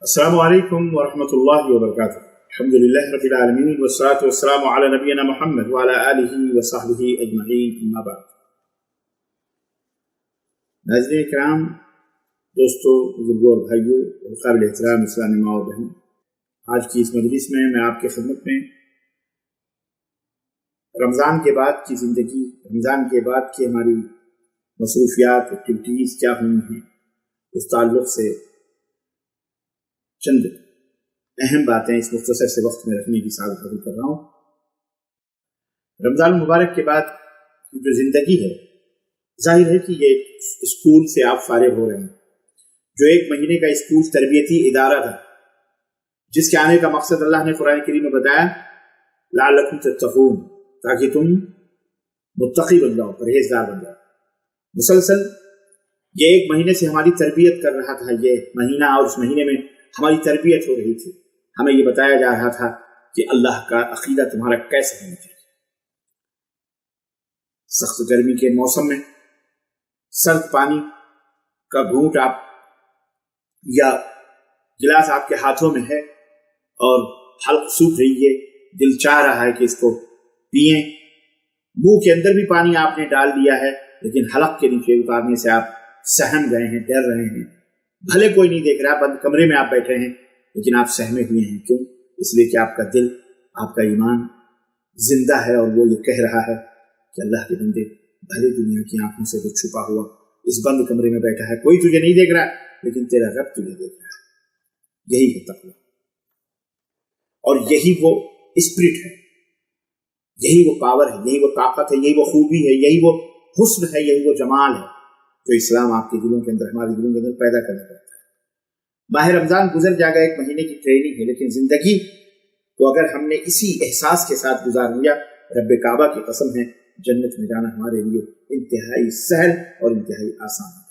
السلام علیکم ورحمۃ اللہ وبرکاتہ۔ الحمد للہ رب العالمین والصلاۃ والسلام علی نبینا محمد وعلی آلہ وصحبہ اجمعین، اما بعد۔ ناظرین کرام، دوستوں، بزرگوں اور بھائیوں اور قابل احترام اسلامی ماں اور بہن، آج کی اس مجلس میں آپ کی خدمت میں رمضان کے بعد کی زندگی، رمضان کے بعد کی ہماری مصروفیات، ایکٹیویٹیز کیا ہوئی ہیں، اس تعلق سے چند اہم باتیں اس مختصر سے وقت میں رکھنے کی سعادت حاصل کر رہا ہوں۔ رمضان المبارک کے بعد جو زندگی ہے، ظاہر ہے کہ یہ اسکول سے آپ فارغ ہو رہے ہیں۔ جو ایک مہینے کا اسکول تربیتی ادارہ تھا، جس کے آنے کا مقصد اللہ نے قرآن کریم میں بتایا، لعلکم تتقون، تاکہ تم متقی بن جاؤ، پرہیزگار بن جاؤ۔ مسلسل یہ ایک مہینے سے ہماری تربیت کر رہا تھا یہ مہینہ، اور اس مہینے میں ہماری تربیت ہو رہی تھی۔ ہمیں یہ بتایا جا رہا تھا کہ اللہ کا عقیدہ تمہارا کیسا ہونا چاہیے۔ سخت گرمی کے موسم میں سرد پانی کا گھونٹ آپ یا گلاس آپ کے ہاتھوں میں ہے اور حلق سوکھ رہی ہے، دل چاہ رہا ہے کہ اس کو پئیں، منہ کے اندر بھی پانی آپ نے ڈال دیا ہے، لیکن حلق کے نیچے اتارنے سے آپ سہم گئے ہیں، ڈر رہے ہیں۔ بھلے کوئی نہیں دیکھ رہا، بند کمرے میں آپ بیٹھے ہیں، لیکن آپ سہمے ہوئے ہیں۔ کیوں؟ اس لیے کہ آپ کا دل، آپ کا ایمان زندہ ہے، اور وہ یہ کہہ رہا ہے کہ اللہ کے بندے، بھلے دنیا کی آنکھوں سے تو چھپا ہوا اس بند کمرے میں بیٹھا ہے، کوئی تجھے نہیں دیکھ رہا، لیکن تیرا رب تجھے دیکھ رہا ہے۔ یہی ہے تقویٰ، اور یہی وہ اسپرٹ ہے، یہی وہ پاور ہے، یہی وہ طاقت ہے، یہی وہ خوبی ہے، یہی وہ حسن ہے، یہی وہ جمال ہے جو اسلام آپ کے دلوں کے اندر، ہمارے دلوں کے اندر پیدا کرنا چاہتا ہے۔ ماہ رمضان گزر جائے گا، ایک مہینے کی ٹریننگ ہے، لیکن زندگی کو اگر ہم نے اسی احساس کے ساتھ گزار لیا، رب کعبہ کی قسم ہے، جنت میں جانا ہمارے لیے انتہائی سہل اور انتہائی آسان ہے۔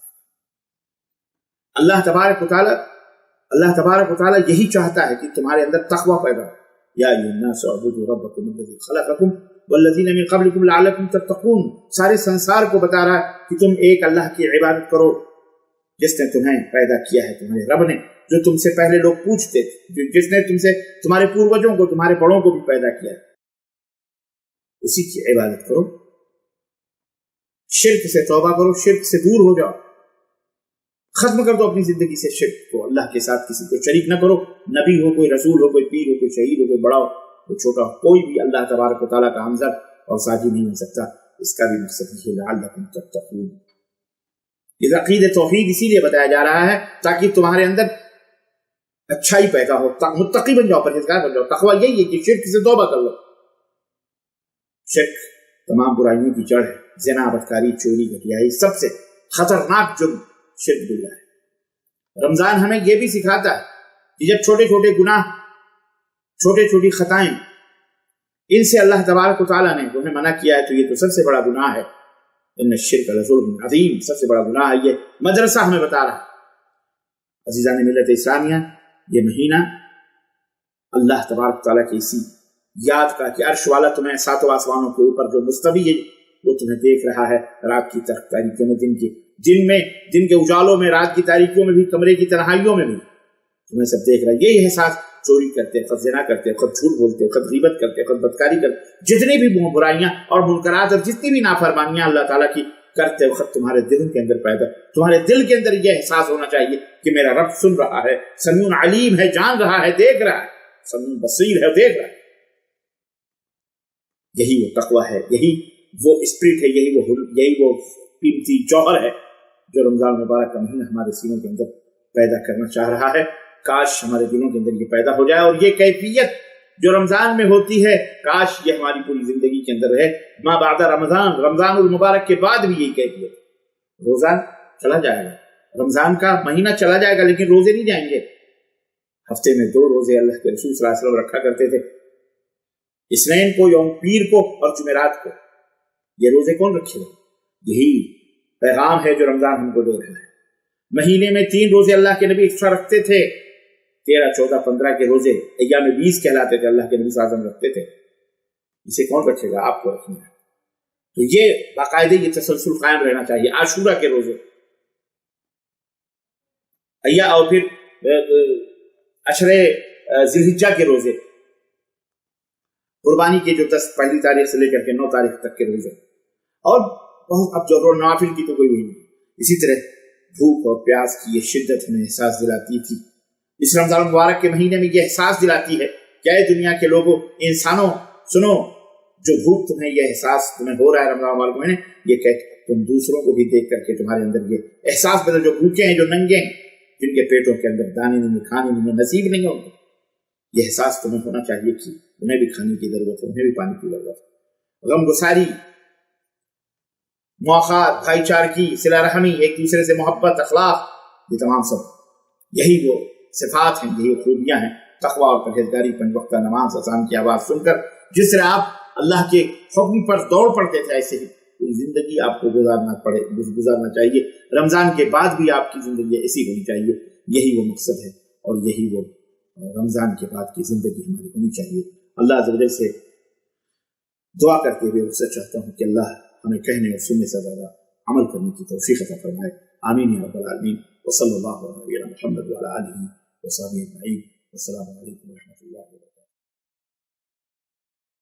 اللہ تبارک و تعالی یہی چاہتا ہے کہ تمہارے اندر تقویٰ پیدا ہو۔ یا ایھا الناس اعبدوا ربکم الذی خلقکم والذین من قبلکم لعلکم تتقون۔ سارے سنسار کو بتا رہا ہے کہ تم ایک اللہ کی عبادت کرو جس نے تمہیں پیدا کیا ہے، تمہارے رب نے، جو تم سے پہلے لوگ پوچھتے تھے، جس نے تم سے، تمہارے پوروجوں کو، تمہارے بڑوں کو بھی پیدا کیا ہے، اسی کی عبادت کرو۔ شرک سے توبہ کرو، شرک سے دور ہو جاؤ، ختم کر دو اپنی زندگی سے شرک کو۔ اللہ کے ساتھ کسی کو شریک نہ کرو، نبی ہو، کوئی رسول ہو، کوئی پیر ہو، کوئی شہید ہو، کوئی بڑا ہو، کوئی چھوٹا ہو، کوئی بھی اللہ تبارک و تعالیٰ کا ہمدرد اور ساتھی نہیں بن سکتا۔ اس کا بھی مقصد یہ لعلکم تتقون۔ یہ عقید توحید اسی لیے بتایا جا رہا ہے تاکہ تمہارے اندر اچھائی پیدا ہو، متقی بن جاؤ، پرہیزگار بن جاؤ۔ تقویٰ یہی ہے کہ شرک سے توبہ کر لو۔ شرک تمام برائیوں کی جڑ ہے، زنا، بدکاری، چوری، گھٹیائی، سب سے خطرناک جرم شرک باللہ ہے۔ رمضان ہمیں یہ بھی سکھاتا ہے کہ جب چھوٹے چھوٹے گناہ، چھوٹی چھوٹی خطائیں، ان سے اللہ تبارک و تعالیٰ نے تمہیں منع کیا ہے، تو یہ تو سب سے بڑا گناہ ہے۔ ان الشرک لظلم عظیم، سب سے بڑا گناہ ہے۔ یہ مدرسہ ہمیں بتا رہا ہے۔ عزیزان ملت اسلامیہ، یہ مہینہ اللہ تبارک و تعالیٰ کی اسی یاد کا کہ عرش والا تمہیں ساتوں آسمانوں کے اوپر جو مستوی ہے، وہ تمہیں دیکھ رہا ہے، رات کی تاریکیوں میں، دن کے اجالوں میں، رات کی تاریکیوں میں بھی، کمرے کی تنہائیوں میں بھی تمہیں سب دیکھ رہا ہے۔ یہی احساس، چوری کرتے وقت، زنا کرتے وقت، جھوٹ بولتے وقت، غیبت کرتے وقت، بدکاری کرتے، جتنی بھی برائیاں اور منکرات اور جتنی بھی نافرمانیاں اللہ تعالیٰ کی کرتے وقت تمہارے دل کے اندر تمہارے دل کے اندر یہ احساس ہونا چاہیے کہ میرا رب سن رہا ہے، سمیع علیم ہے، جان رہا ہے، دیکھ رہا ہے، سمیع بصیر ہے، دیکھ رہا ہے۔ یہی وہ تقویٰ ہے، یہی وہ اسپرٹ ہے، یہی وہ قیمتی جوہر ہے جو رمضان مبارک کا مہینہ ہمارے سینوں کے اندر پیدا کرنا چاہ رہا ہے۔ کاش ہمارے دلوں کے اندر یہ پیدا ہو جائے، اور یہ کیفیت جو رمضان میں ہوتی ہے، کاش یہ ہماری پوری زندگی کے اندر رہے۔ ما بعد رمضان المبارک کے بعد بھی یہی کیفیت۔ روزہ چلا جائے گا، رمضان کا مہینہ چلا جائے گا، لیکن روزے نہیں جائیں گے۔ ہفتے میں 2 روزے اللہ کے رسول صلی اللہ علیہ وسلم رکھا کرتے تھے، اثنین کو، یوم پیر کو، اور جمعرات کو۔ یہ روزے کون رکھے گا؟ یہی پیغام ہے جو رمضان ہم کو دے رہا ہے۔ مہینے میں 3 روزے اللہ کے نبی ایکسٹرا رکھتے تھے، 13، 14، 15 کے روزے ایام 20 کہلاتے تھے، اللہ کے نبی صلی اللہ علیہ وسلم رکھتے تھے۔ اسے کون رکھے گا؟ آپ کو رکھنا ہے۔ تو یہ باقاعدہ یہ تسلسل قائم رہنا چاہیے۔ عاشورہ کے روزے، اور پھر عشرے ذوالحجہ کے روزے، قربانی کے جو 10 پہلی تاریخ سے لے کر کے 9 تاریخ تک کے روزے، اور بہت اب جو نوافل کی تو کوئی بھی نہیں۔ اسی طرح بھوک اور پیاس کی یہ شدت ہمیں احساس دلاتی تھی، اس رمضان مبارک کے مہینے میں یہ احساس دلاتی ہے کہ اے دنیا کے لوگوں، انسانوں، سنو، جو بھوک تمہیں، یہ احساس تمہیں ہو رہا ہے رمضان مبارک میں، یہ کہ تم دوسروں کو بھی دیکھ کر کے تمہارے اندر یہ احساس بدل، جو بھوکے ہیں، جو ننگے ہیں، جن کے پیٹوں کے اندر دانے نہیں، کھانے نہیں، نصیب نہیں ہوتے، یہ احساس تمہیں ہونا چاہیے کہ انہیں بھی کھانے کی ضرورت ہے، انہیں بھی پانی کی ضرورت ہے۔ غم گساری، مواخات، بھائی چارگی، صلہ رحمی، ایک دوسرے سے محبت، اخلاق، یہ تمام سب یہی وہ صفات ہیں، یہی وہ خوبیاں ہیں تقویٰ اور پرہیزگاری، 5 وقتہ نماز، اذان کی آواز سن کر جس طرح آپ اللہ کے حکم پر دوڑ پڑتے تھے، ایسے ہی پوری زندگی آپ کو گزارنا چاہیے۔ رمضان کے بعد بھی آپ کی زندگی ایسی ہونی چاہیے، یہی وہ مقصد ہے اور یہی وہ رمضان کے بعد کی زندگی ہماری ہونی چاہیے۔ اللہ عز و جل سے دعا کرتے ہوئے اس سے چاہتا ہوں کہ اللہ ہمیں کہنے اور سننے سے زیادہ عمل کرنے کی توفیق عطا فرمائے، آمین یا رب العالمین۔ وصلی اللہ علیہ محمد وعلی آلہ وصحبہ اجمعین۔ السلام علیکم ورحمۃ اللہ۔